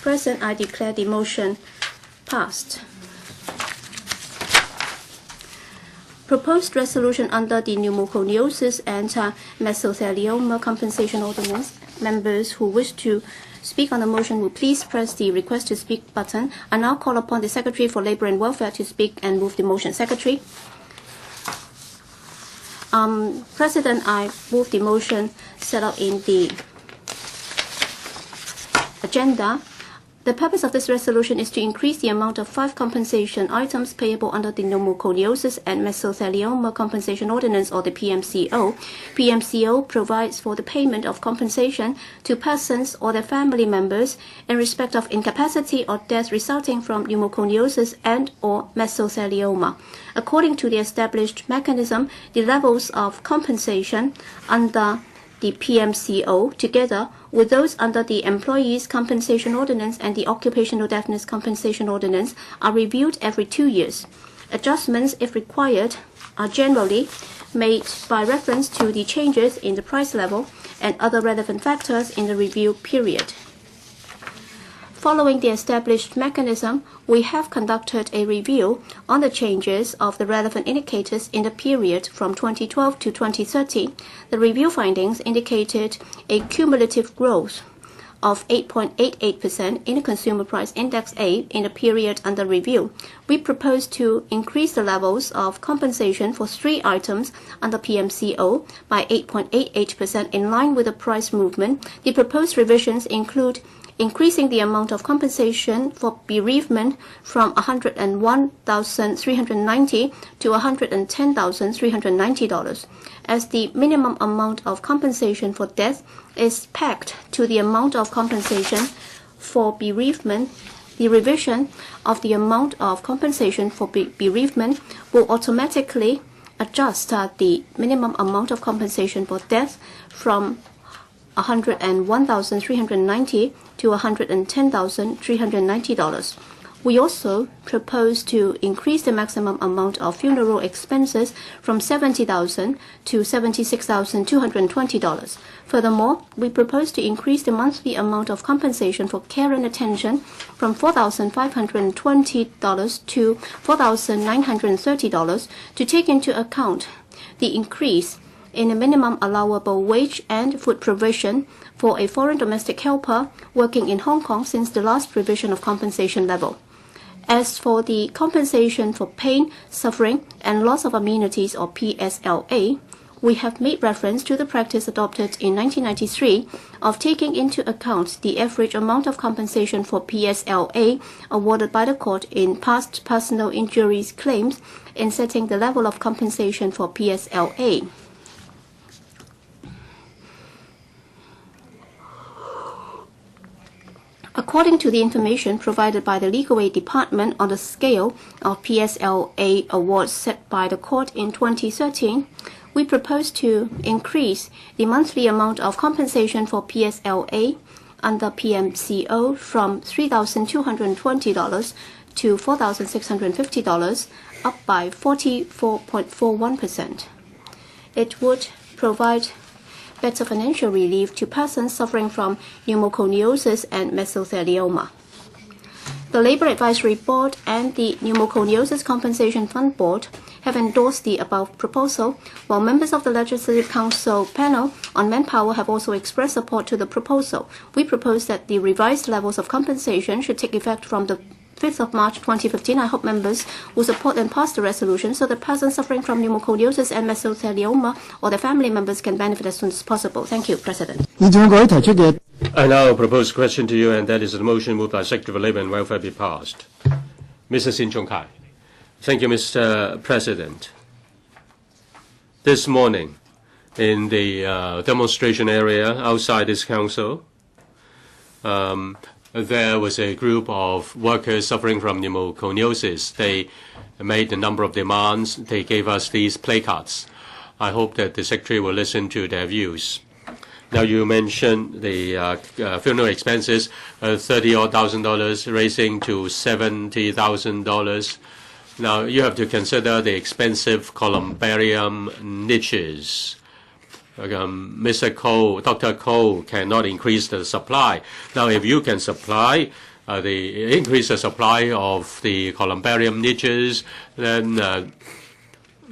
present, I declare the motion passed. Proposed resolution under the Pneumoconiosis and Mesothelioma Compensation Ordinance. Members who wish to speak on the motion will please press the Request to Speak button. I now call upon the Secretary for Labour and Welfare to speak and move the motion. Secretary. President, I move the motion set out in the agenda. The purpose of this resolution is to increase the amount of 5 compensation items payable under the Pneumoconiosis and Mesothelioma Compensation Ordinance, or the PMCO. PMCO provides for the payment of compensation to persons or their family members in respect of incapacity or death resulting from pneumoconiosis and or mesothelioma. According to the established mechanism, the levels of compensation under the PMCO, together with those under the Employees Compensation Ordinance and the Occupational Deafness Compensation Ordinance, are reviewed every 2 years. Adjustments, if required, are generally made by reference to the changes in the price level and other relevant factors in the review period. Following the established mechanism, we have conducted a review on the changes of the relevant indicators in the period from 2012 to 2013. The review findings indicated a cumulative growth of 8.88% in the Consumer Price Index A in the period under review. We propose to increase the levels of compensation for 3 items under PMCO by 8.88% in line with the price movement. The proposed revisions include increasing the amount of compensation for bereavement from $101,390 to $110,390, as the minimum amount of compensation for death is pegged to the amount of compensation for bereavement. The revision of the amount of compensation for bereavement will automatically adjust the minimum amount of compensation for death from $101,390 to $110,390. We also propose to increase the maximum amount of funeral expenses from $70,000 to $76,220. Furthermore, we propose to increase the monthly amount of compensation for care and attention from $4,520 to $4,930 to take into account the increase in the minimum allowable wage and food provision for a foreign domestic helper working in Hong Kong since the last revision of compensation level. As for the compensation for pain, suffering, and loss of amenities, or PSLA, we have made reference to the practice adopted in 1993 of taking into account the average amount of compensation for PSLA awarded by the court in past personal injuries claims in setting the level of compensation for PSLA. According to the information provided by the Legal Aid Department on the scale of PSLA awards set by the court in 2013, we propose to increase the monthly amount of compensation for PSLA under PMCO from $3,220 to $4,650, up by 44.41%. It would provide better financial relief to persons suffering from pneumoconiosis and mesothelioma. The Labour Advisory Board and the Pneumoconiosis Compensation Fund Board have endorsed the above proposal, while members of the Legislative Council panel on manpower have also expressed support to the proposal. We propose that the revised levels of compensation should take effect from the 5th of March 2015. I hope members will support and pass the resolution so that persons suffering from pneumoconiosis and mesothelioma or their family members can benefit as soon as possible. Thank you, President. I now propose a question to you, and that is the motion moved by Secretary for Labour and Welfare be passed. Mr. Sin Chung Kai. Thank you, Mr. President. This morning, in the demonstration area outside this council, there was a group of workers suffering from pneumoconiosis. They made a number of demands. They gave us these placards. I hope that the Secretary will listen to their views. Now, you mentioned the funeral expenses, $30,000 raising to $70,000. Now, you have to consider the expensive columbarium niches. Mr. Cole, Dr. Cole cannot increase the supply. Now, if you can supply increase the supply of the columbarium niches, then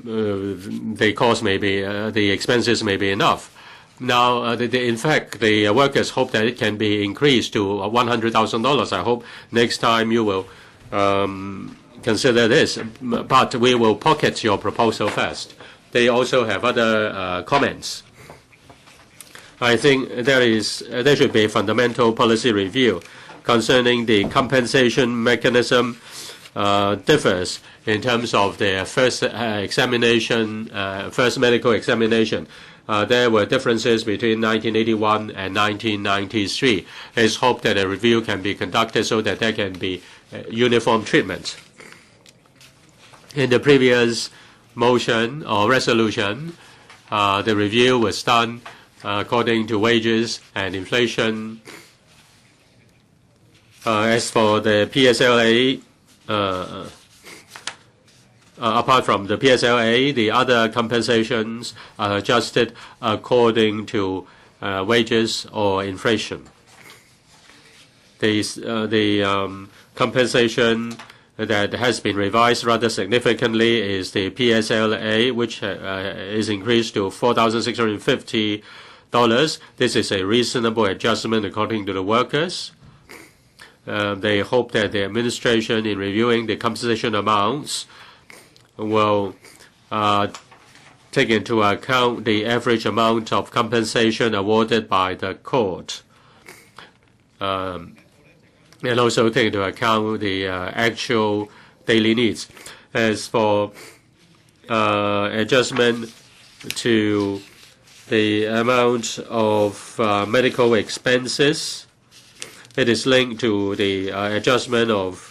the cost may be, the expenses may be enough. Now, in fact, the workers hope that it can be increased to $100,000. I hope next time you will consider this, but we will pocket your proposal first. They also have other comments. I think there should be a fundamental policy review concerning the compensation mechanism. Differs in terms of their first examination, first medical examination. There were differences between 1981 and 1993. It's hoped that a review can be conducted so that there can be uniform treatment. In the previous motion or resolution, the review was done according to wages and inflation. As for the PSLA, apart from the PSLA, the other compensations are adjusted according to wages or inflation. The compensation that has been revised rather significantly is the PSLA, which is increased to $4,650. This is a reasonable adjustment according to the workers. They hope that the administration, in reviewing the compensation amounts, will take into account the average amount of compensation awarded by the court, and also take into account the actual daily needs. As for adjustment to the amount of medical expenses, it is linked to the adjustment of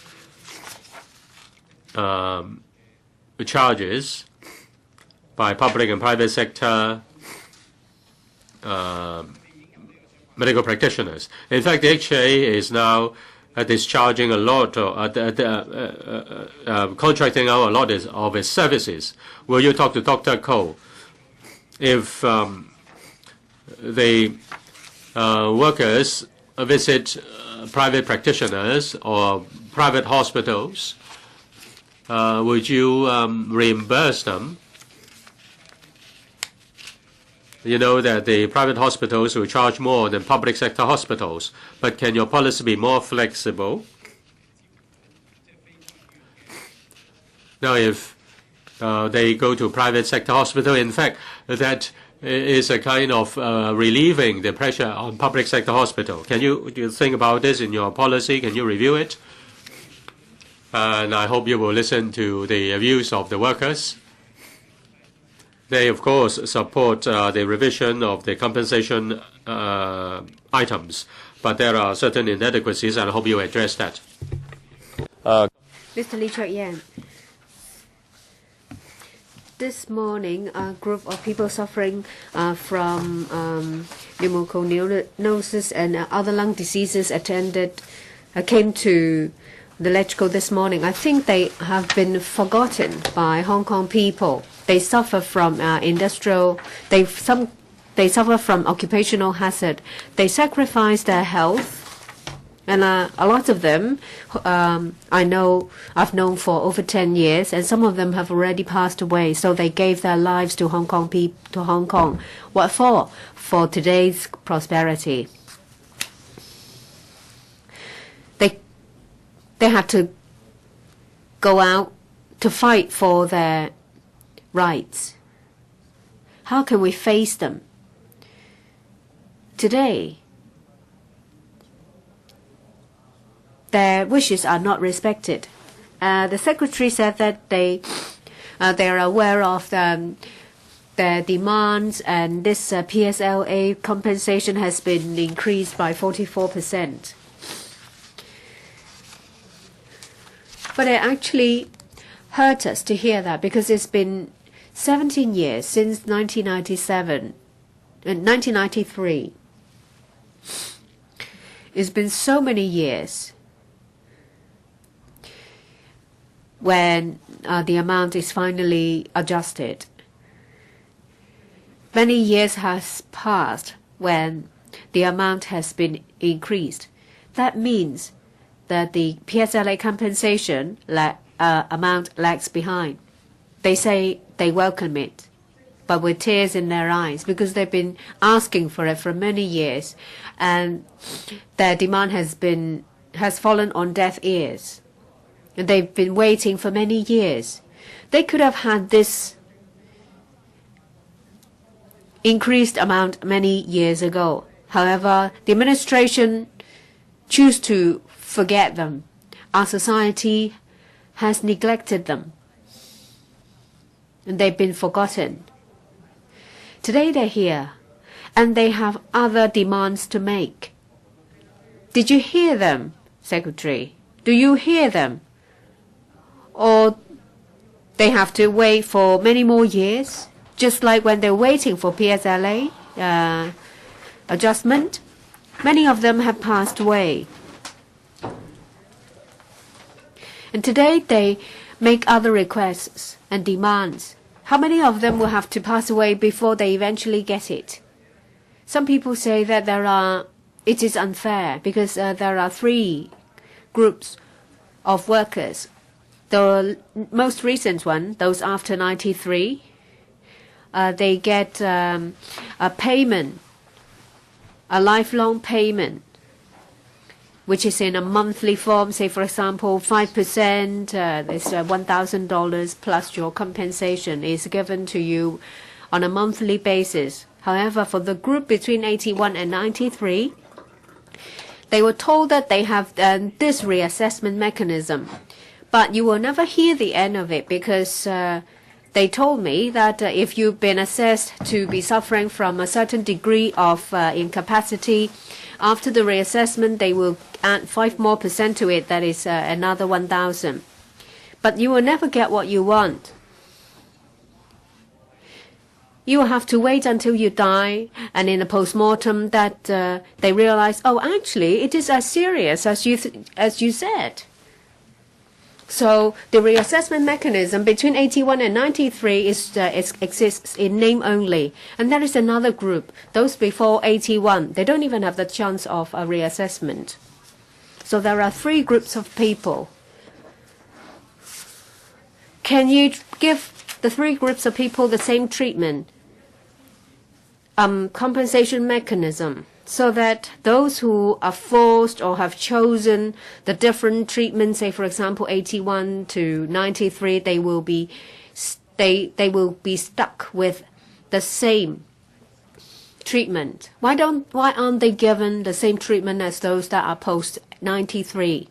charges by public and private sector medical practitioners. In fact, the HA is now discharging a lot, contracting out a lot of its services. Will you talk to Dr. Ko? If the workers visit private practitioners or private hospitals, would you reimburse them? You know that the private hospitals will charge more than public sector hospitals, but can your policy be more flexible? Now, if they go to private sector hospital, in fact, that is a kind of relieving the pressure on public sector hospital. Do you think about this in your policy? Can you review it? And I hope you will listen to the views of the workers. They, of course, support the revision of the compensation items, but there are certain inadequacies, and I hope you address that. Mr. Lee Chok-yan, this morning, a group of people suffering from pneumoconiosis and other lung diseases came to the LegCo this morning. I think they have been forgotten by Hong Kong people. They suffer from they suffer from occupational hazard. They sacrifice their health, and a lot of them, I've known for over 10 years, and some of them have already passed away. So they gave their lives to Hong Kong What for? For today's prosperity. They had to go out to fight for their rights. How can we face them? Today, their wishes are not respected. The secretary said that they are aware of their demands, and this PSLA compensation has been increased by 44%. But it actually hurt us to hear that, because it's been 17 years since 1993. It's been so many years when the amount is finally adjusted. Many years has passed when the amount has been increased. That means that the PSLA compensation amount lags behind. They say they welcome it, but with tears in their eyes, because they've been asking for it for many years, and their demand has fallen on deaf ears. And they've been waiting for many years. They could have had this increased amount many years ago. However, the administration choose to forget them. Our society has neglected them, and they've been forgotten. Today they're here, and they have other demands to make. Did you hear them, Secretary? Do you hear them? Or they have to wait for many more years, just like when they're waiting for PSLA adjustment? Many of them have passed away. And today they make other requests and demands. How many of them will have to pass away before they eventually get it? Some people say that it is unfair because there are 3 groups of workers. The most recent one, those after 93, they get a payment, a lifelong payment, which is in a monthly form. Say, for example, 5%, this $1,000 plus your compensation is given to you on a monthly basis. However, for the group between 81 and 93, they were told that they have this reassessment mechanism. But you will never hear the end of it, because they told me that if you've been assessed to be suffering from a certain degree of incapacity, after the reassessment, they will add 5% more to it. That is another 1,000. But you will never get what you want. You will have to wait until you die, and in a post-mortem that they realize, oh, actually, it is as serious as you said. So the reassessment mechanism between 81 and 93 exists in name only. And there is another group, those before 81. They don't even have the chance of a reassessment. So there are 3 groups of people. Can you give the 3 groups of people the same treatment, compensation mechanism, so that those who are forced or have chosen the different treatments, say for example 81 to 93, they will be stuck with the same treatment? Why aren't they given the same treatment as those that are post 93?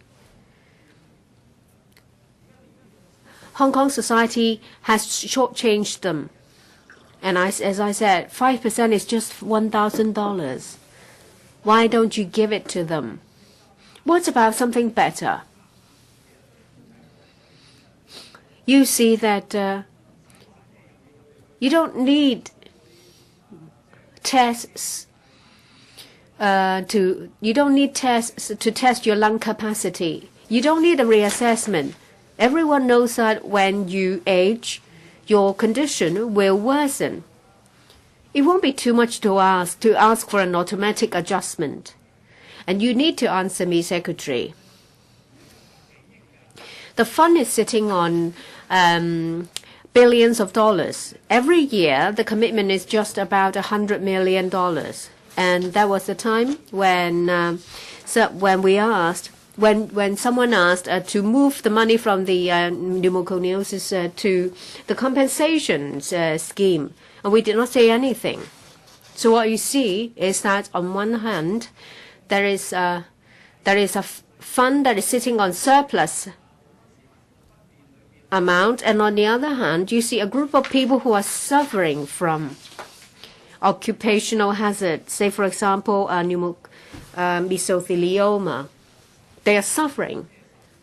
Hong Kong society has shortchanged them, and as I said, 5% is just $1,000. Why don't you give it to them? What about something better? You see that you don't need tests to test your lung capacity. You don't need a reassessment. Everyone knows that when you age, your condition will worsen. It won't be too much to ask for an automatic adjustment. And you need to answer me, Secretary. The fund is sitting on billions of dollars. Every year, the commitment is just about $100 million. And that was the time when someone asked to move the money from the pneumoconiosis to the compensation scheme. And we did not say anything. So what you see is that on one hand, there is a fund that is sitting on surplus amount, and on the other hand, you see a group of people who are suffering from occupational hazard. Say, for example, mesothelioma. They are suffering,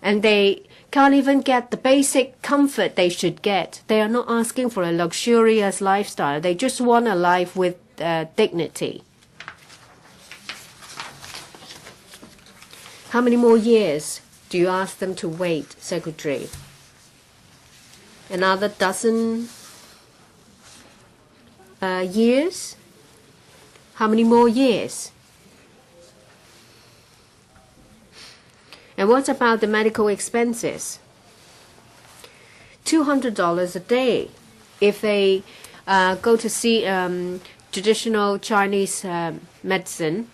and they can't even get the basic comfort they should get. They are not asking for a luxurious lifestyle. They just want a life with dignity. How many more years do you ask them to wait, Secretary? Another dozen years? How many more years? And what about the medical expenses? $200 a day. If they go to see traditional Chinese medicine,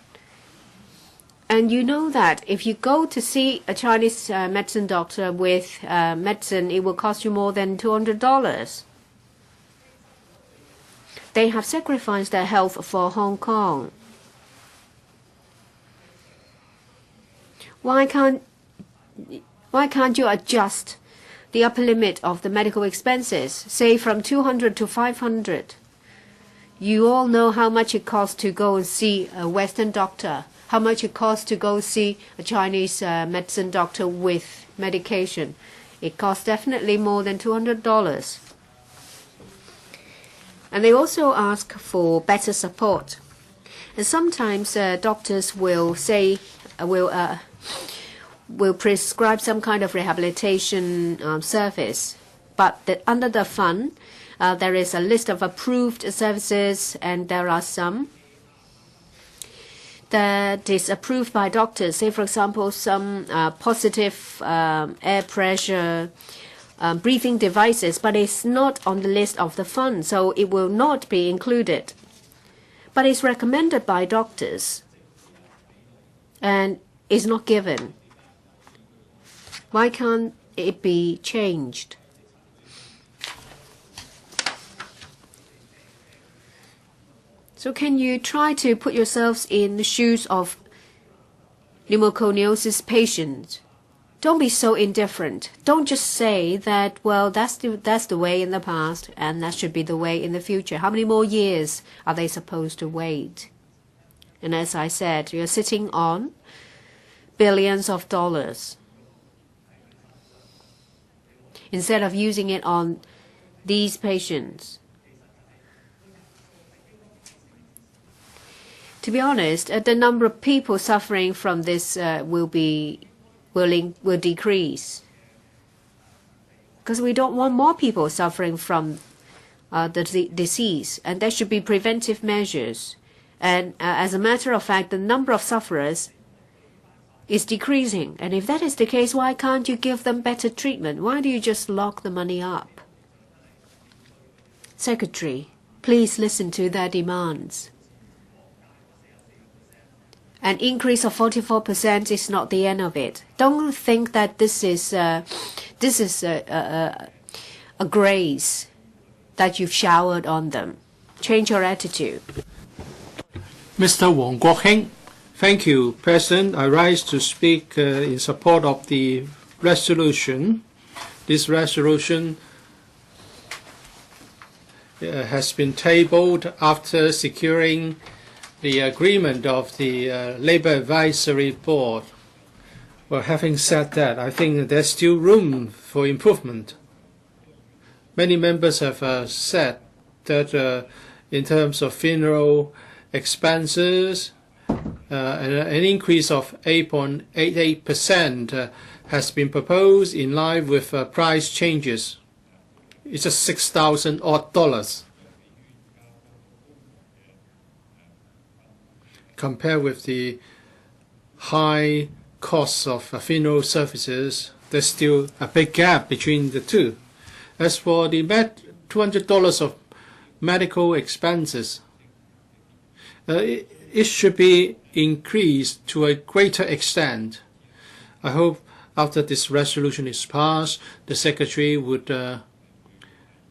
and you know that if you go to see a Chinese medicine doctor with medicine, it will cost you more than $200. They have sacrificed their health for Hong Kong. Why can't you adjust the upper limit of the medical expenses, say from 200 to 500? You all know how much it costs to go and see a Western doctor, how much it costs to go see a Chinese medicine doctor with medication. It costs definitely more than $200. And they also ask for better support. And sometimes doctors will say, will prescribe some kind of rehabilitation service, but under the fund, there is a list of approved services, and there are some that is approved by doctors. Say, for example, some positive air pressure breathing devices, but it's not on the list of the fund, so it will not be included. But it's recommended by doctors and is not given. Why can't it be changed? So can you try to put yourselves in the shoes of pneumoconiosis patients? Don't be so indifferent. Don't just say that, well, that's the way in the past and that should be the way in the future. How many more years are they supposed to wait? And as I said, you're sitting on billions of dollars. Instead of using it on these patients. To be honest, the number of people suffering from this will decrease, because we don't want more people suffering from the disease, and there should be preventive measures. And as a matter of fact, the number of sufferers is decreasing. And if that is the case, why can't you give them better treatment? Why do you just lock the money up? Secretary, please listen to their demands. An increase of 44% is not the end of it. Don't think that this is a grace that you've showered on them. Change your attitude. Mr. Wong Kwok-heng. Thank you, President. I rise to speak in support of the resolution. This resolution has been tabled after securing the agreement of the Labour Advisory Board. Well, having said that, I think there's still room for improvement. Many members have said that in terms of funeral expenses, an increase of 8.88% has been proposed in line with price changes. It's just $6,000 odd compared with the high costs of funeral services. There's still a big gap between the two. As for the $200 of medical expenses, it should be increased to a greater extent. I hope after this resolution is passed, the Secretary would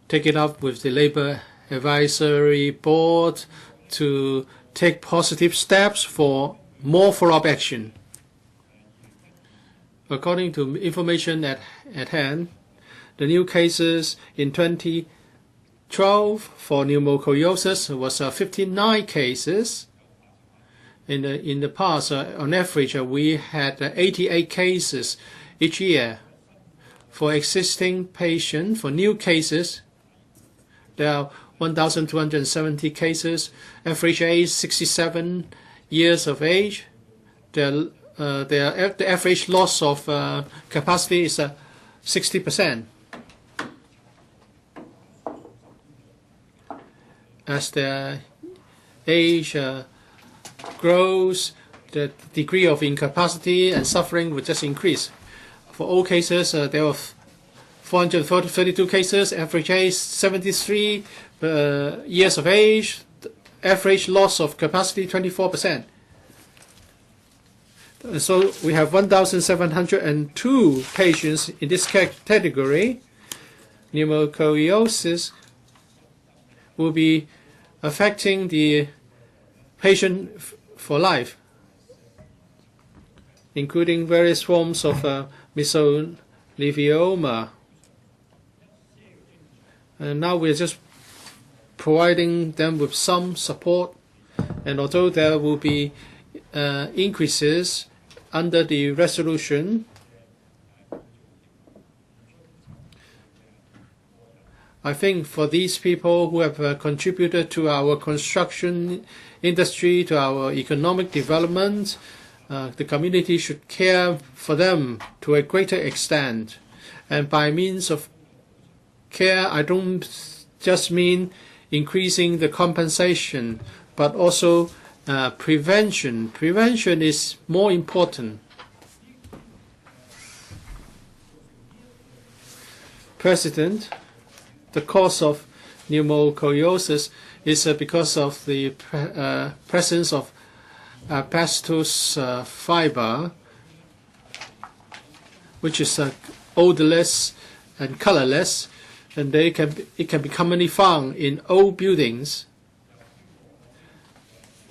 take it up with the Labour Advisory Board to take positive steps for more follow-up action. According to information at hand, the new cases in 2012 for pneumoconiosis was 59 cases. In the past, on average, we had 88 cases each year. For existing patients, for new cases, there are 1,270 cases. Average age 67 years of age. The average loss of capacity is 60%. As their age grows, the degree of incapacity and suffering would just increase. For all cases, there were 432 cases, average age 73 years of age, average loss of capacity 24%. So we have 1,702 patients in this category. Pneumoconiosis will be affecting the patient for life, including various forms of mesothelioma. And now we're just providing them with some support, and although there will be increases under the resolution, I think for these people who have contributed to our construction industry, to our economic development, the community should care for them to a greater extent. And by means of care, I don't just mean increasing the compensation, but also prevention. Prevention is more important. President, the cause of pneumoconiosis is because of the presence of asbestos fiber, which is odorless and colorless, and it can be commonly found in old buildings.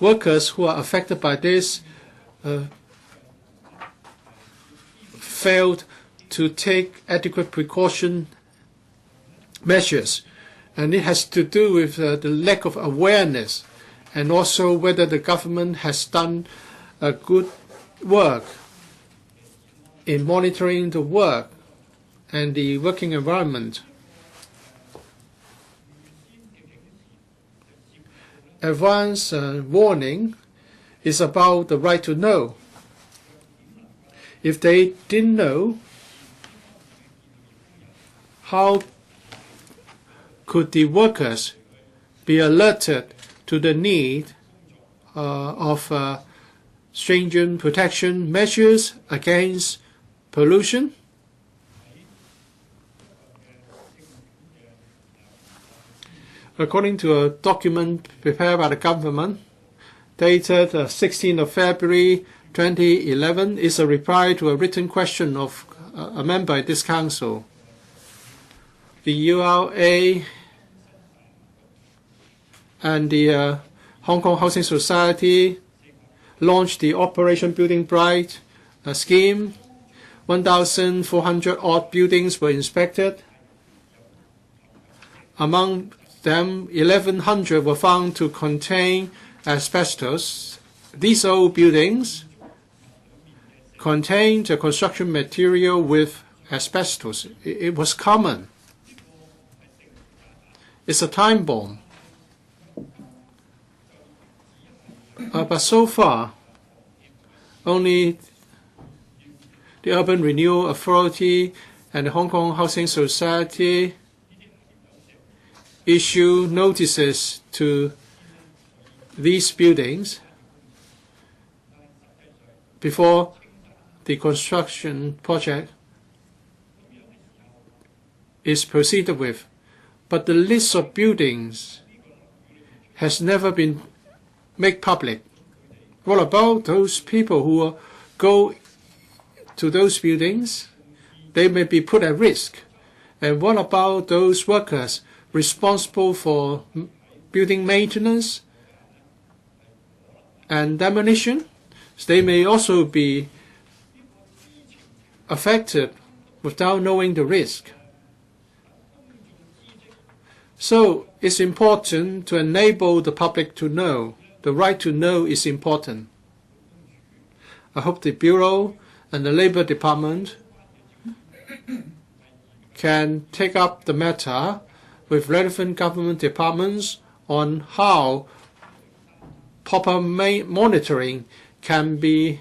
Workers who are affected by this failed to take adequate precaution measures, and it has to do with the lack of awareness, and also whether the government has done a good work in monitoring the work and the working environment. Advance warning is about the right to know. If they didn't know, how could the workers be alerted to the need of stringent protection measures against pollution? According to a document prepared by the government, dated 16th of February 2011, is a reply to a written question of a member of this council. The URA and the Hong Kong Housing Society launched the Operation Building Bright scheme. 1,400 odd buildings were inspected. Among them, 1,100 were found to contain asbestos. These old buildings contained a construction material with asbestos. It was common. It's a time bomb. But so far, only the Urban Renewal Authority and the Hong Kong Housing Society issue notices to these buildings before the construction project is proceeded with. But the list of buildings has never been made public. What about those people who go to those buildings? They may be put at risk. And what about those workers responsible for building maintenance and demolition? They may also be affected without knowing the risk. So it's important to enable the public to know. The right to know is important. I hope the Bureau and the Labour Department can take up the matter with relevant government departments on how proper monitoring can be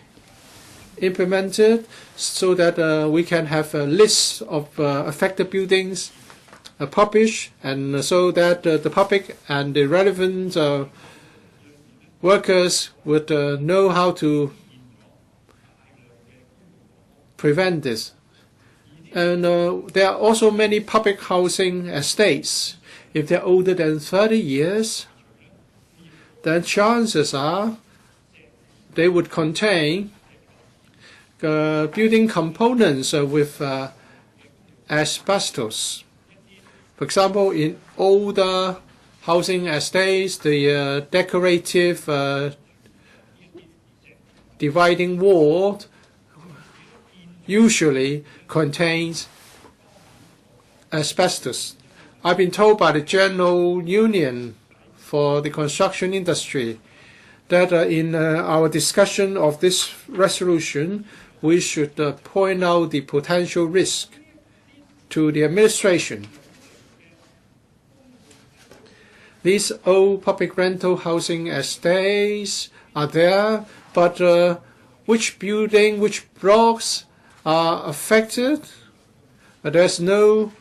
implemented so that we can have a list of affected buildings published, and so that the public and the relevant workers would know how to prevent this. And there are also many public housing estates. If they're older than 30 years, then chances are they would contain building components with asbestos. For example, in older housing estates, the decorative dividing wall usually contains asbestos. I've been told by the General Union for the construction industry that in our discussion of this resolution, we should point out the potential risk to the administration. These old public rental housing estates are there, but which building, which blocks are affected? There's no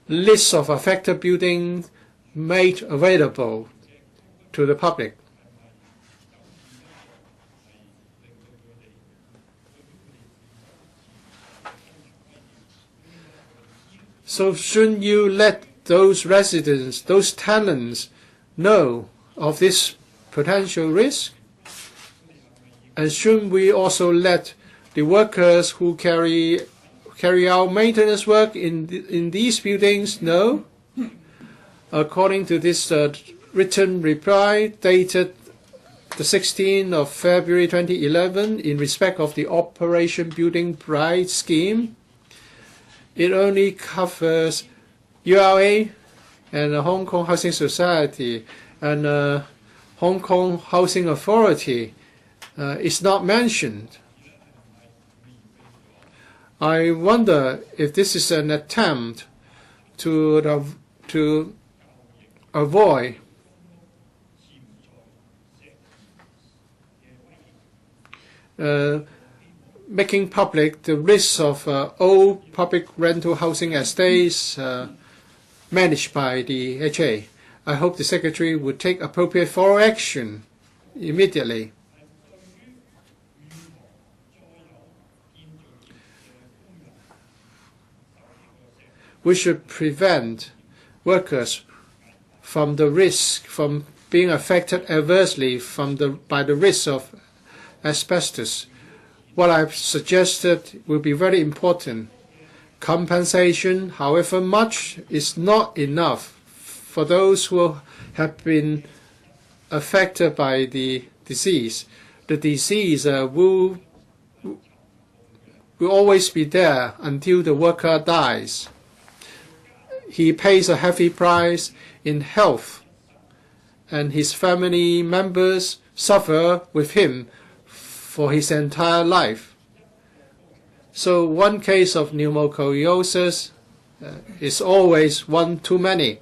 list of affected buildings made available to the public. So shouldn't you let those residents, those tenants, know of this potential risk? And shouldn't we also let the workers who carry out maintenance work in these buildings know? According to this written reply dated the 16th of February 2011, in respect of the Operation Building Bright scheme, it only covers URA and the Hong Kong Housing Society and Hong Kong Housing Authority is not mentioned. I wonder if this is an attempt to avoid making public the risks of old public rental housing estates managed by the HA. I hope the Secretary would take appropriate thorough action immediately. We should prevent workers from the risk, from being affected adversely by the risk of asbestos. What I've suggested will be very important. Compensation, however much, is not enough for those who have been affected by the disease. The disease will always be there until the worker dies. He pays a heavy price in health, and his family members suffer with him for his entire life. So one case of pneumoconiosis is always one too many.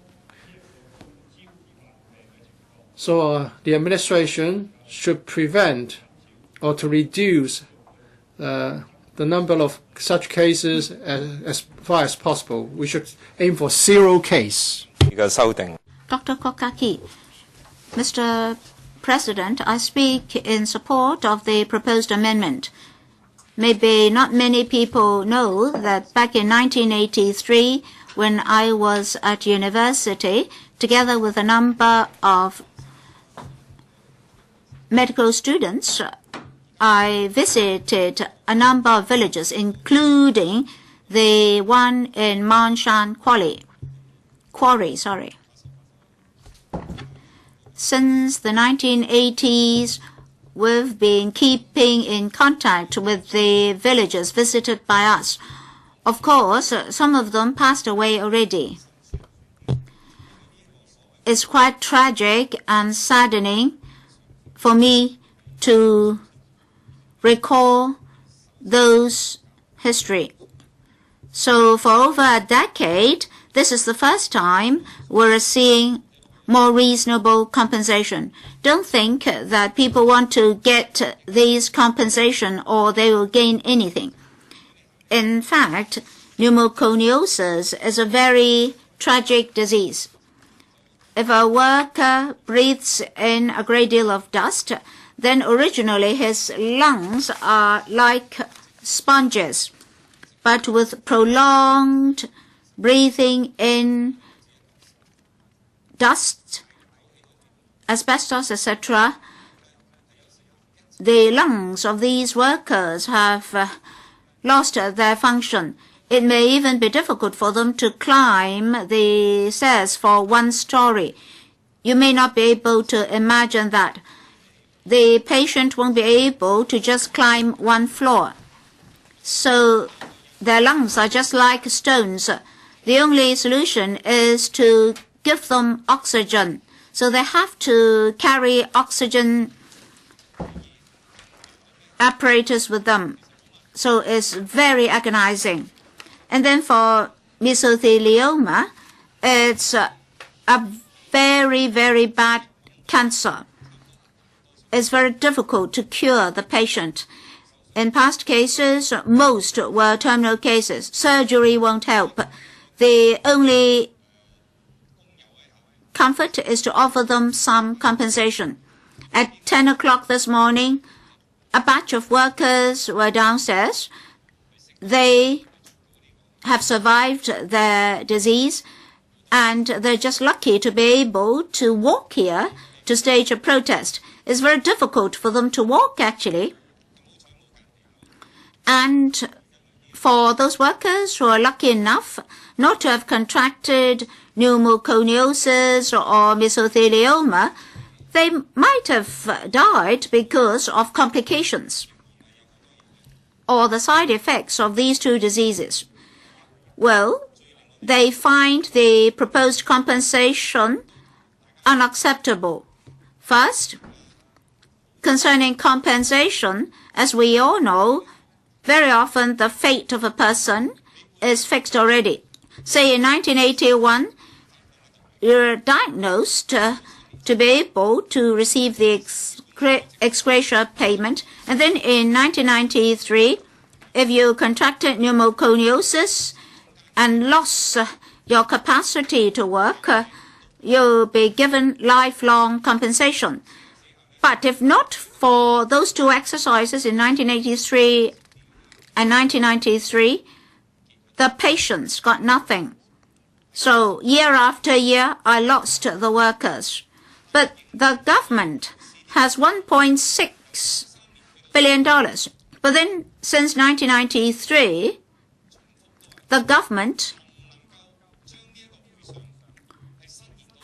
So the administration should prevent or to reduce the number of such cases as far as possible. We should aim for 0 case. Dr. Kokaki, Mr. President, I speak in support of the proposed amendment. Maybe not many people know that back in 1983, when I was at university, together with a number of medical students, I visited a number of villages, including the one in Manshan Quarry. Since the 1980s, we've been keeping in contact with the villages visited by us. Of course, some of them passed away already. It's quite tragic and saddening for me to recall those history. So for over a decade, this is the first time we're seeing more reasonable compensation. Don't think that people want to get these compensation or they will gain anything. In fact, pneumoconiosis is a very tragic disease. If a worker breathes in a great deal of dust, then originally his lungs are like sponges. but with prolonged breathing in dust, asbestos, etc., the lungs of these workers have lost their function. It may even be difficult for them to climb the stairs for one story. You may not be able to imagine that. The patient won't be able to just climb one floor. So their lungs are just like stones. The only solution is to give them oxygen. So they have to carry oxygen apparatus with them. So it's very agonizing. And then for mesothelioma, it's a very, very bad cancer. It's very difficult to cure the patient. In past cases, most were terminal cases. Surgery won't help. The only comfort is to offer them some compensation. At 10 o'clock this morning, a batch of workers were downstairs. They have survived their disease, and they're just lucky to be able to walk here to stage a protest. It's very difficult for them to walk, actually. And for those workers who are lucky enough not to have contracted pneumoconiosis or mesothelioma, they might have died because of complications or the side effects of these two diseases. Well, they find the proposed compensation unacceptable. First, concerning compensation, as we all know, very often the fate of a person is fixed already. Say in 1981, you're diagnosed to be able to receive the ex gratia payment, and then in 1993, if you contracted pneumoconiosis and lost your capacity to work, you'll be given lifelong compensation. But if not for those two exercises in 1983 and 1993, the patients got nothing. So year after year, I lost the workers. But the government has $1.6 billion. But then since 1993, the government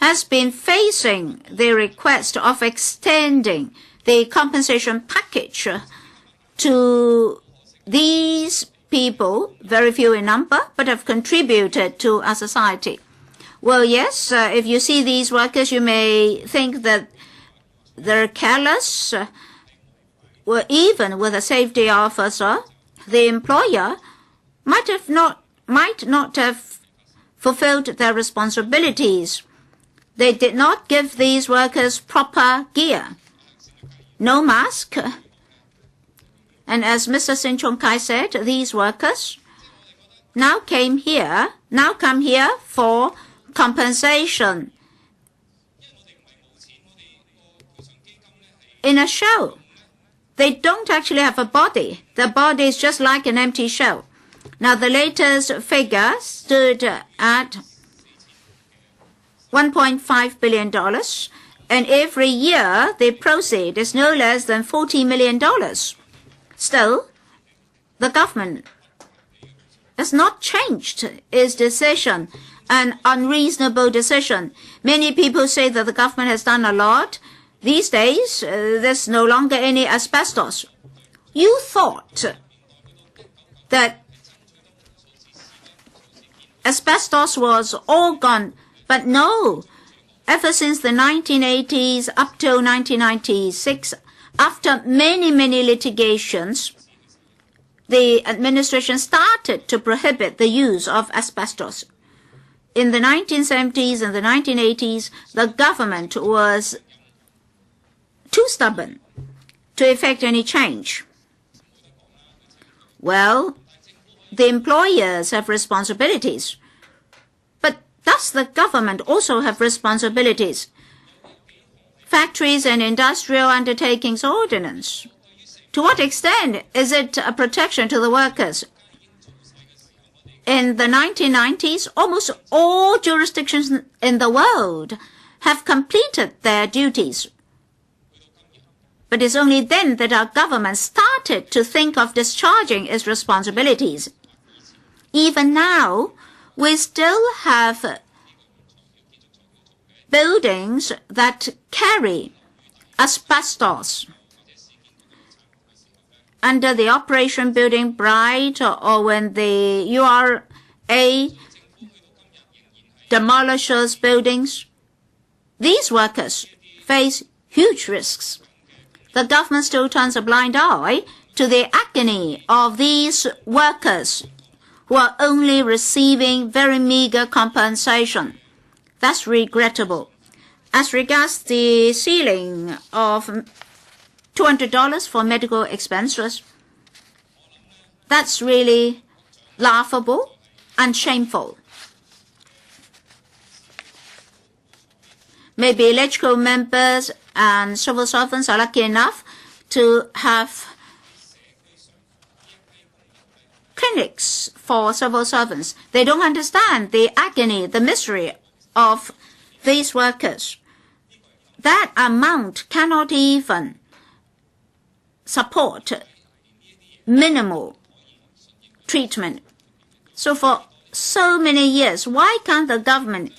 has been facing the request of extending the compensation package to these people, very few in number, but have contributed to our society. Well, yes, if you see these workers, you may think that they're careless. Well, even with a safety officer, the employer might not have fulfilled their responsibilities. They did not give these workers proper gear. No mask. And as Mr. Sin Chung Kai said, these workers now come here for compensation. In a shell, they don't actually have a body. The body is just like an empty shell. Now, the latest figure stood at $1.5 billion, and every year the proceed is no less than $40 million. Still, the government has not changed its decision, an unreasonable decision. Many people say that the government has done a lot. These days, there's no longer any asbestos. You thought that asbestos was all gone, but no. Ever since the 1980s up till 1996, after many litigations, the administration started to prohibit the use of asbestos. In the 1970s and the 1980s, the government was too stubborn to effect any change. Well, the employers have responsibilities, but does the government also have responsibilities? Factories and Industrial Undertakings Ordinance. To what extent is it a protection to the workers? In the 1990s, almost all jurisdictions in the world have completed their duties. But it's only then that our government started to think of discharging its responsibilities. Even now, we still have buildings that carry asbestos. Under the Operation Building Bright, or when the URA demolishes buildings, these workers face huge risks. The government still turns a blind eye to the agony of these workers who are only receiving very meager compensation. That's regrettable. As regards the ceiling of $200 for medical expenses, that's really laughable and shameful. Maybe electrical members and civil servants are lucky enough to have clinics for civil servants. They don't understand the agony, the misery of these workers. That amount cannot even support minimal treatment. So for so many years, why can't the government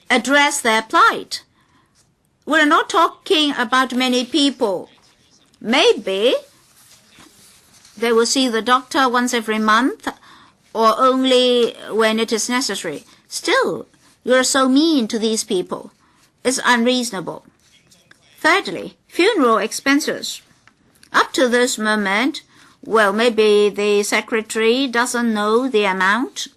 address their plight? We're not talking about many people. Maybe they will see the doctor once every month or only when it is necessary. Still, you're so mean to these people. It's unreasonable. Thirdly, funeral expenses. Up to this moment, well, maybe the secretary doesn't know the amount.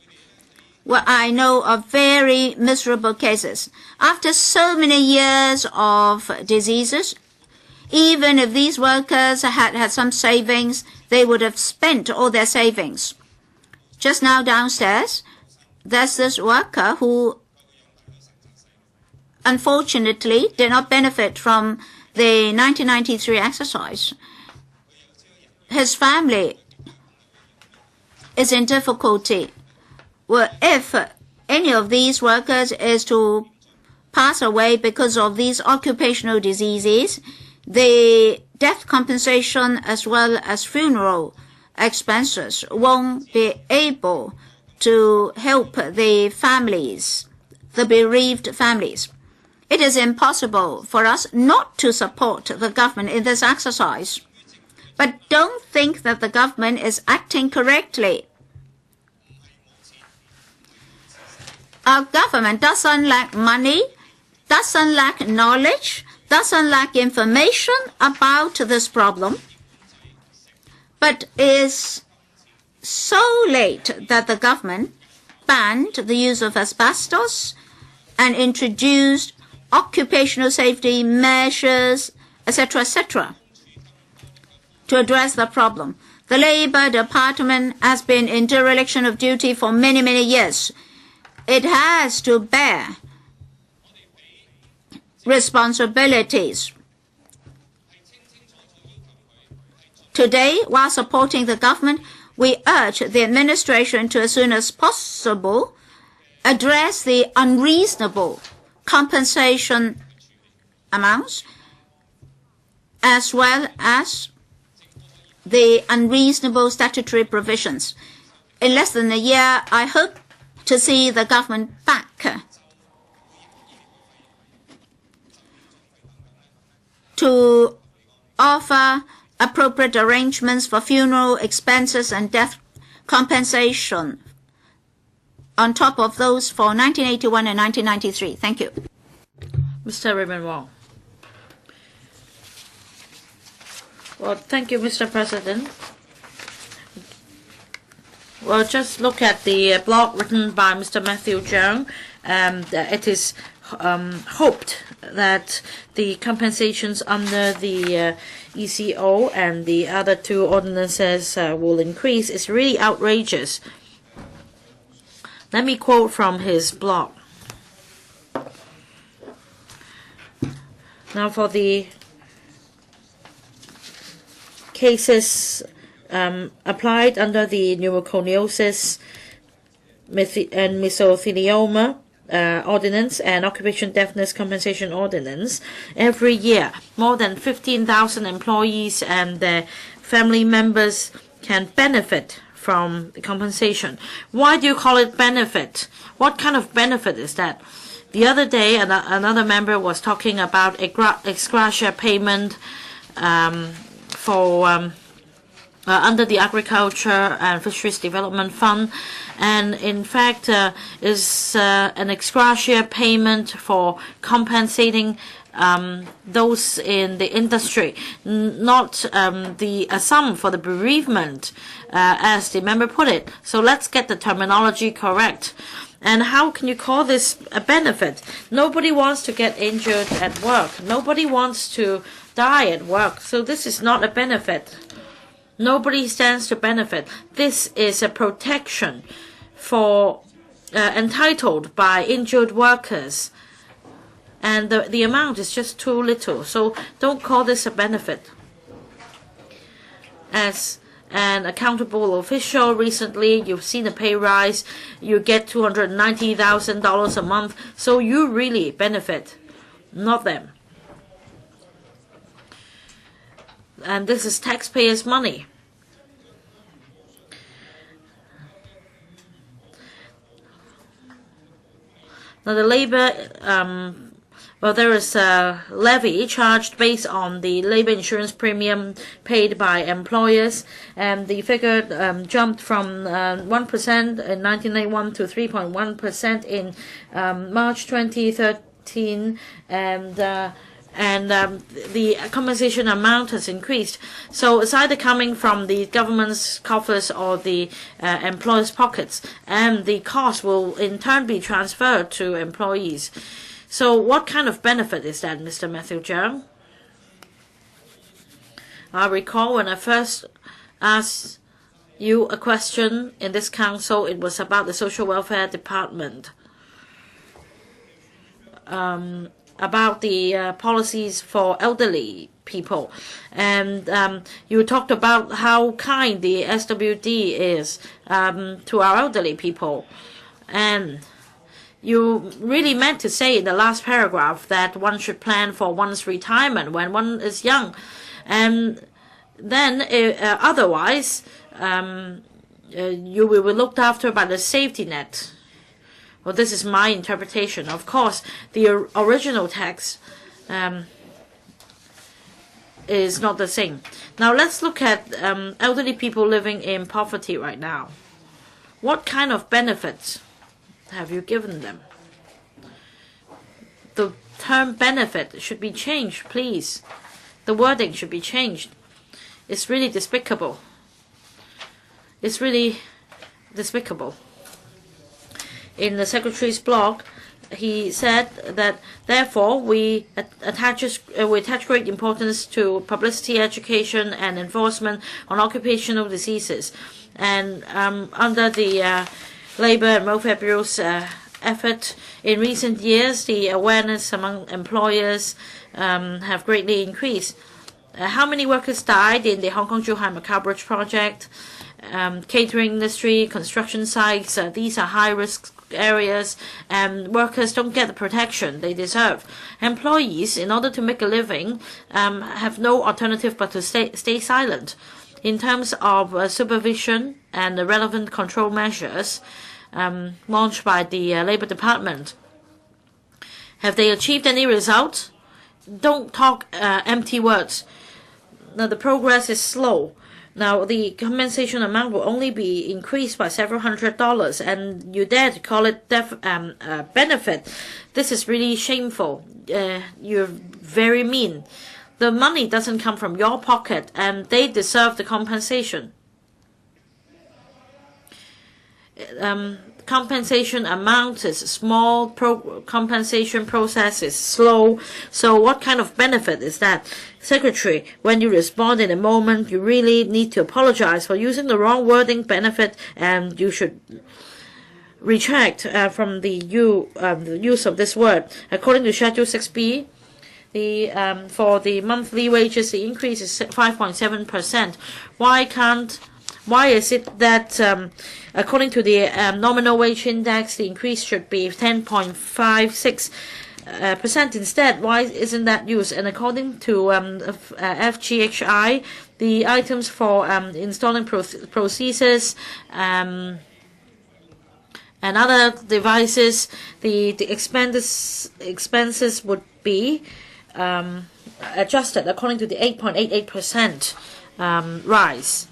Well, I know of very miserable cases. After so many years of diseases, even if these workers had some savings, they would have spent all their savings. Just now downstairs, there's this worker who unfortunately did not benefit from the 1993 exercise. His family is in difficulty. Well, if any of these workers is to pass away because of these occupational diseases, the death compensation as well as funeral expenses won't be able to help the families, the bereaved families. It is impossible for us not to support the government in this exercise. But don't think that the government is acting correctly. Our government doesn't lack money, doesn't lack knowledge, doesn't lack information about this problem, but is so late that the government banned the use of asbestos and introduced occupational safety measures, etc., etc., to address the problem. The Labour Department has been in dereliction of duty for many, many years. It has to bear responsibilities. Today, while supporting the government, we urge the administration to, as soon as possible, address the unreasonable compensation amounts, as well as the unreasonable statutory provisions. In less than a year, I hope to see the government back to offer appropriate arrangements for funeral expenses and death compensation on top of those for 1981 and 1993. Thank you. Mr. Raymond Wong. Well, thank you, Mr. President. Well, just look at the blog written by Mr. Matthew Cheung. It is hoped that the compensations under the ECO and the other two ordinances will increase. It's really outrageous. Let me quote from his blog. Now, for the cases applied under the Pneumoconiosis and Mesothelioma Ordinance and Occupation Deafness Compensation Ordinance, every year more than 15,000 employees and their family members can benefit from the compensation. Why do you call it benefit? What kind of benefit is that? The other day, another member was talking about ex gratia payment for under the Agriculture and Fisheries Development Fund, and in fact is an ex gratia payment for compensating those in the industry, not the sum for the bereavement, as the member put it. So let's get the terminology correct. And how can you call this a benefit? Nobody wants to get injured at work. Nobody wants to die at work. So this is not a benefit. Nobody stands to benefit. This is a protection for entitled by injured workers. And the amount is just too little. So don't call this a benefit. As an accountable official, recently you've seen a pay rise. You get $290,000 a month. So you really benefit, not them. And this is taxpayers' money. Now the labor, well, there is a levy charged based on the labor insurance premium paid by employers, and the figure jumped from 1% in 1991 to 3.1% in March 2013, and the compensation amount has increased. So it's either coming from the government's coffers or the employers' pockets, and the cost will in turn be transferred to employees. So what kind of benefit is that, Mr. Matthew Cheung? I recall when I first asked you a question in this council, it was about the Social Welfare Department. About the policies for elderly people, and you talked about how kind the SWD is to our elderly people, and you really meant to say in the last paragraph that one should plan for one's retirement when one is young, and then otherwise you will be looked after by the safety net. Well, this is my interpretation. Of course, the original text is not the same. Now, let's look at elderly people living in poverty right now. What kind of benefits have you given them? The term benefit should be changed, please. The wording should be changed. It's really despicable. It's really despicable. In the Secretary's blog, he said that therefore we attach great importance to publicity, education, and enforcement on occupational diseases. And under the Labour and Welfare Bureau's effort in recent years, the awareness among employers have greatly increased. How many workers died in the Hong Kong-Zhuhai-Macau Bridge project? Catering industry, construction sites, these are high-risk areas, and workers don't get the protection they deserve. Employees, in order to make a living, have no alternative but to stay silent. In terms of supervision and the relevant control measures launched by the Labour Department, have they achieved any results? Don't talk empty words. Now, the progress is slow. Now, the compensation amount will only be increased by several $100s, and you dare to call it benefit. This is really shameful. You're very mean. The money doesn't come from your pocket, and they deserve the compensation. Compensation amount is small, compensation process is slow. So what kind of benefit is that? Secretary, when you respond in a moment, you really need to apologize for using the wrong wording, benefit, and you should retract from the use of this word. According to Schedule 6B, for the monthly wages, the increase is 5.7%. Why is it that according to the nominal wage index, the increase should be 10.56% instead? Why isn't that used? And according to FGHI, the items for installing prostheses and other devices, the expenses would be adjusted according to the 8.88% rise.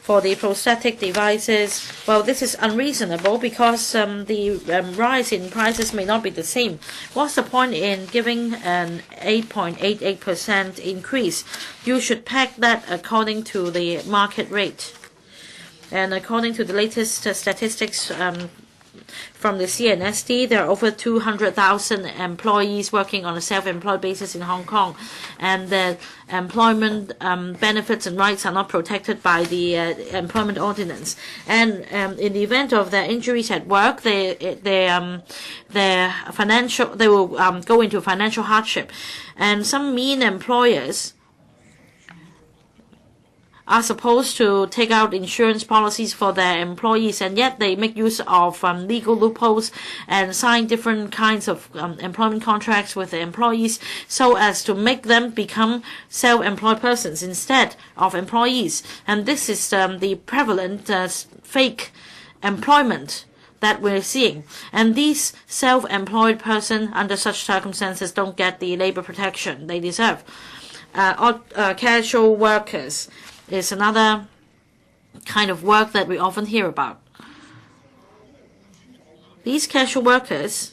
For the prosthetic devices, well, this is unreasonable because the rise in prices may not be the same. What's the point in giving an 8.88% increase? You should peg that according to the market rate. And according to the latest statistics from the CNSD, there are over 200,000 employees working on a self-employed basis in Hong Kong, and the employment benefits and rights are not protected by the Employment Ordinance. And in the event of their injuries at work, they will go into financial hardship. And some mean employers are supposed to take out insurance policies for their employees, and yet they make use of legal loopholes and sign different kinds of employment contracts with the employees so as to make them become self-employed persons instead of employees. And this is the prevalent fake employment that we're seeing. And these self-employed persons under such circumstances don't get the labor protection they deserve. Casual workers is another kind of work that we often hear about. These casual workers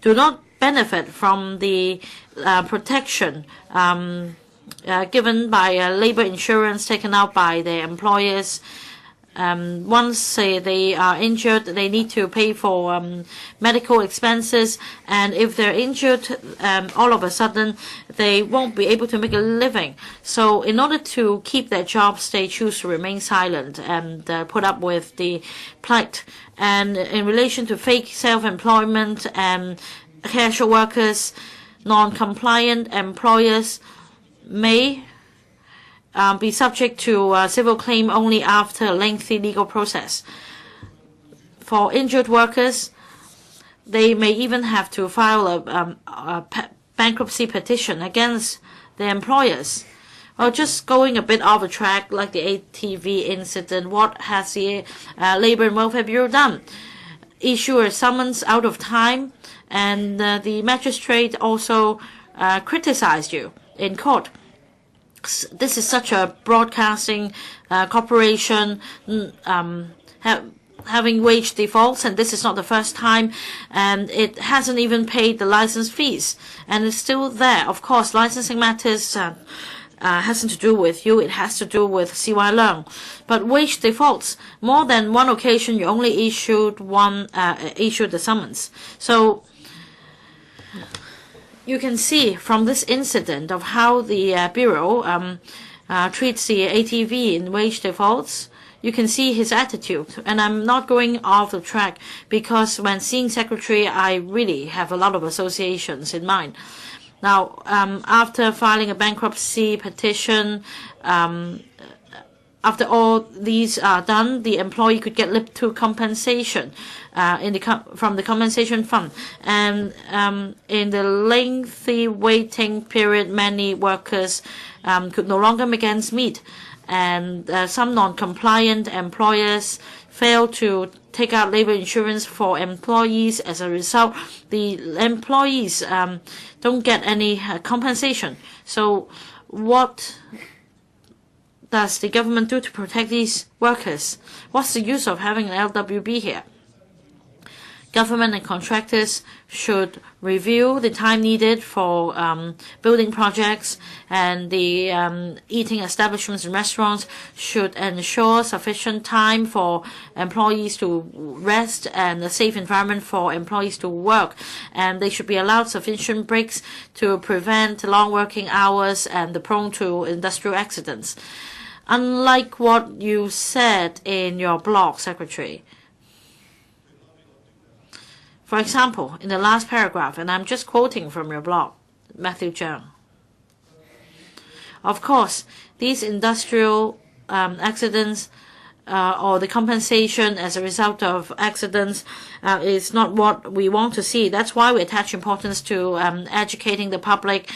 do not benefit from the protection given by labor insurance taken out by their employers. Once they are injured, they need to pay for medical expenses, and if they're injured, all of a sudden they won't be able to make a living. So in order to keep their jobs, they choose to remain silent and put up with the plight. And in relation to fake self-employment and casual workers, non-compliant employers may be subject to civil claim only after a lengthy legal process. For injured workers, they may even have to file a bankruptcy petition against their employers. Well, just going a bit off the track, like the ATV incident, what has the Labour and Welfare Bureau done? Issue a summons out of time, and the magistrate also criticized you in court. This is such a broadcasting corporation having wage defaults, and this is not the first time, and it hasn't even paid the license fees, and it's still there. Of course, licensing matters hasn't to do with you, it has to do with CY Leung. But wage defaults, more than one occasion you only issued the summons. So you can see from this incident of how the Bureau treats the ATV in wage defaults. You can see his attitude. And I'm not going off the track because when seeing Secretary, I really have a lot of associations in mind. Now, after filing a bankruptcy petition, after all these are done, the employee could get lip-to compensation from the compensation fund. And in the lengthy waiting period, many workers could no longer make ends meet. And some non-compliant employers fail to take out labor insurance for employees. As a result, the employees don't get any compensation. So what does the government do to protect these workers? What's the use of having an LWB here? Government and contractors should review the time needed for building projects, and the eating establishments and restaurants should ensure sufficient time for employees to rest and a safe environment for employees to work. And they should be allowed sufficient breaks to prevent long working hours and the prone to industrial accidents. Unlike what you said in your blog, Secretary, For example, in the last paragraph, and I'm just quoting from your blog, Matthew Cheung. Of course, these industrial accidents or the compensation as a result of accidents is not what we want to see. That's why we attach importance to educating the public.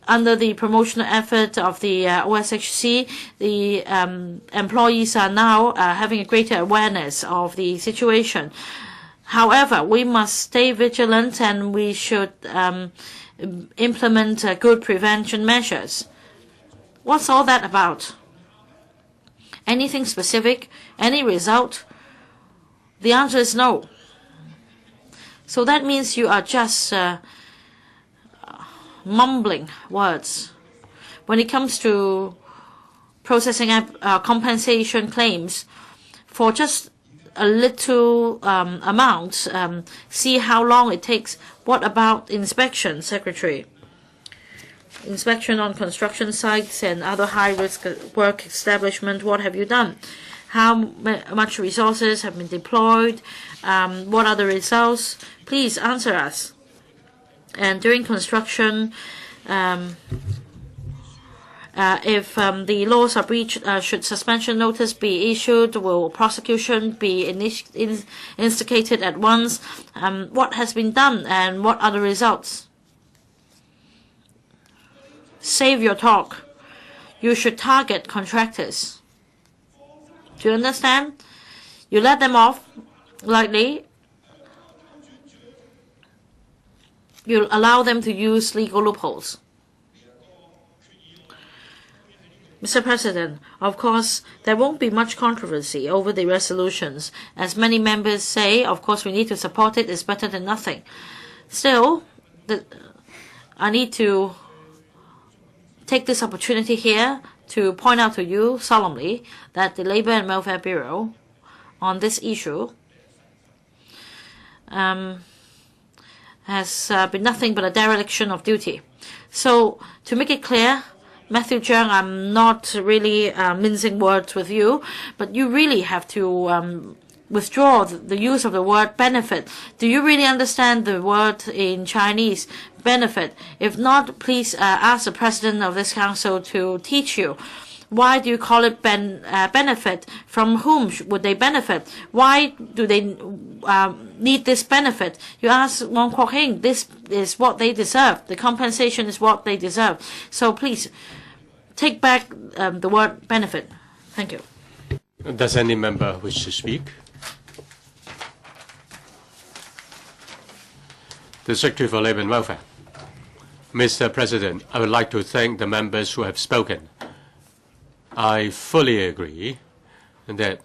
Under the promotional effort of the OSHC, the employees are now having a greater awareness of the situation. However, we must stay vigilant and we should implement good prevention measures. What's all that about? Anything specific? Any result? The answer is no. So that means you are just mumbling words. When it comes to processing compensation claims for just a little amount, see how long it takes. What about inspection, Secretary? Inspection on construction sites and other high-risk work establishment, what have you done? How much resources have been deployed? What are the results? Please answer us. And during construction, if the laws are breached, should suspension notice be issued? Will prosecution be instigated at once? What has been done and what are the results? Save your talk. You should target contractors. Do you understand? You let them off lightly. You allow them to use legal loopholes. Mr. President, of course, there won't be much controversy over the resolutions. As many members say, of course, we need to support it. It's better than nothing. Still, I need to take this opportunity here to point out to you solemnly that the Labour and Welfare Bureau on this issue has been nothing but a dereliction of duty. So, to make it clear, Matthew Cheung, I'm not really mincing words with you, but you really have to withdraw the use of the word benefit. Do you really understand the word in Chinese, benefit? If not, please ask the President of this Council to teach you. Why do you call it benefit? From whom would they benefit? Why do they need this benefit? You ask Wong Kwok Hing, this is what they deserve. The compensation is what they deserve. So please, take back the word benefit. Thank you. Does any member wish to speak? The Secretary for Labour and Welfare. Mr. President, I would like to thank the members who have spoken. I fully agree that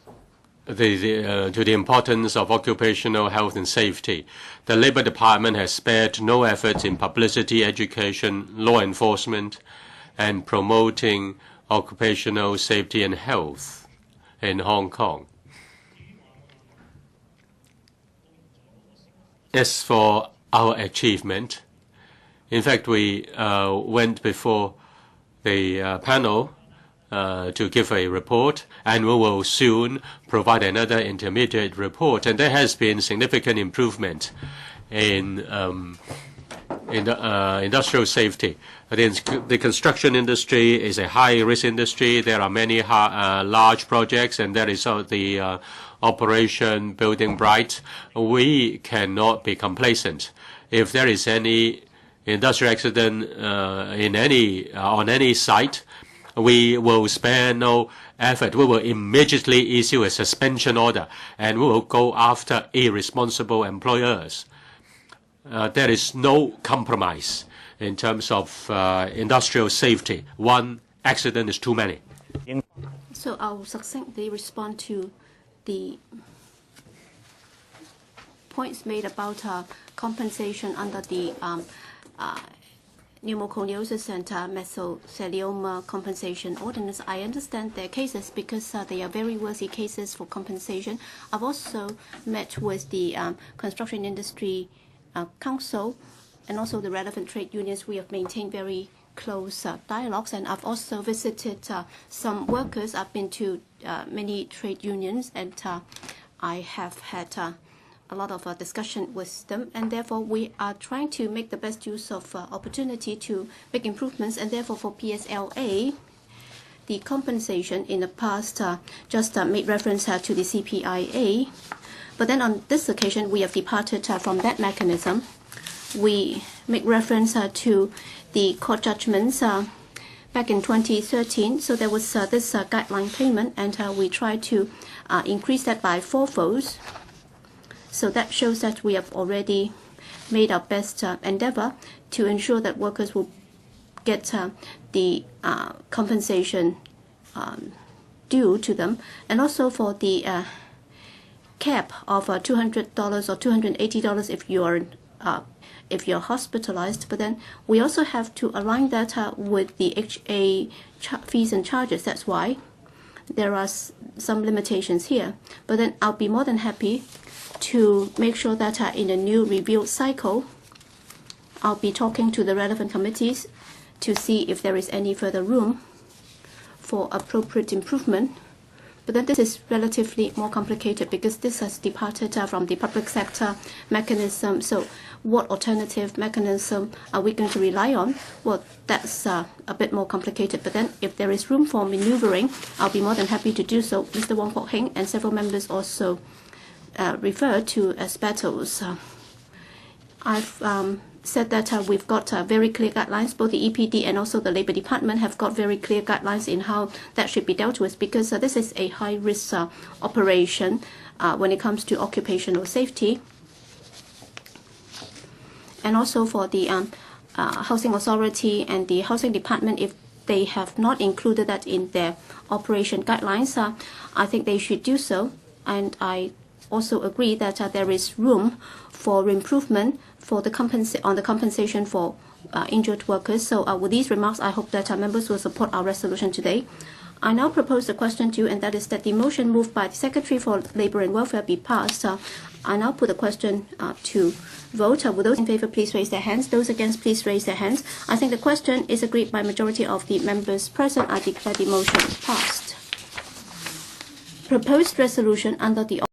to the importance of occupational health and safety. The Labour Department has spared no efforts in publicity, education, law enforcement, and promoting occupational safety and health in Hong Kong. As for our achievement, in fact, we went before the panel to give a report, and we will soon provide another intermediate report. And there has been significant improvement in industrial safety. The construction industry is a high-risk industry. There are many large projects, and there is the Operation Building Bright. We cannot be complacent. If there is any industrial accident on any site, we will spare no effort. We will immediately issue a suspension order, and we will go after irresponsible employers. There is no compromise in terms of industrial safety. One accident is too many. So I'll succinctly respond to the points made about compensation under the Pneumoconiosis and Mesothelioma Compensation Ordinance. I understand their cases because they are very worthy cases for compensation. I've also met with the Construction Industry Council and also the relevant trade unions. We have maintained very close dialogues, and I've also visited some workers. I've been to many trade unions, and I have had a lot of discussion with them, and therefore we are trying to make the best use of opportunity to make improvements. And therefore for PSLA, the compensation in the past just made reference to the CPIA, but then on this occasion we have departed from that mechanism. We make reference to the court judgments back in 2013. So there was this guideline payment, and we tried to increase that by 4-fold. So that shows that we have already made our best endeavor to ensure that workers will get the compensation due to them. And also for the cap of $200 or $280 if you're hospitalized, but then we also have to align that with the HA fees and charges. That's why there are some limitations here. But then I'll be more than happy to make sure that in the new review cycle, I'll be talking to the relevant committees to see if there is any further room for appropriate improvement. But then this is relatively more complicated because this has departed from the public sector mechanism. So what alternative mechanism are we going to rely on? Well, that's a bit more complicated. But then if there is room for maneuvering, I'll be more than happy to do so. Mr. Wong Kok Heng and several members also referred to as battles. I've said that we've got very clear guidelines. Both the EPD and also the Labour Department have got very clear guidelines in how that should be dealt with, because this is a high-risk operation when it comes to occupational safety. And also for the Housing Authority and the Housing Department, if they have not included that in their operation guidelines, I think they should do so. And I also agree that there is room for improvement for the compensation for injured workers. So with these remarks, I hope that members will support our resolution today. I now propose the question to you, and that is that the motion moved by the Secretary for Labour and Welfare be passed. I now put the question to vote. Will those in favour please raise their hands? Those against please raise their hands. I think the question is agreed by majority of the members present. I declare the motion passed. Proposed resolution under the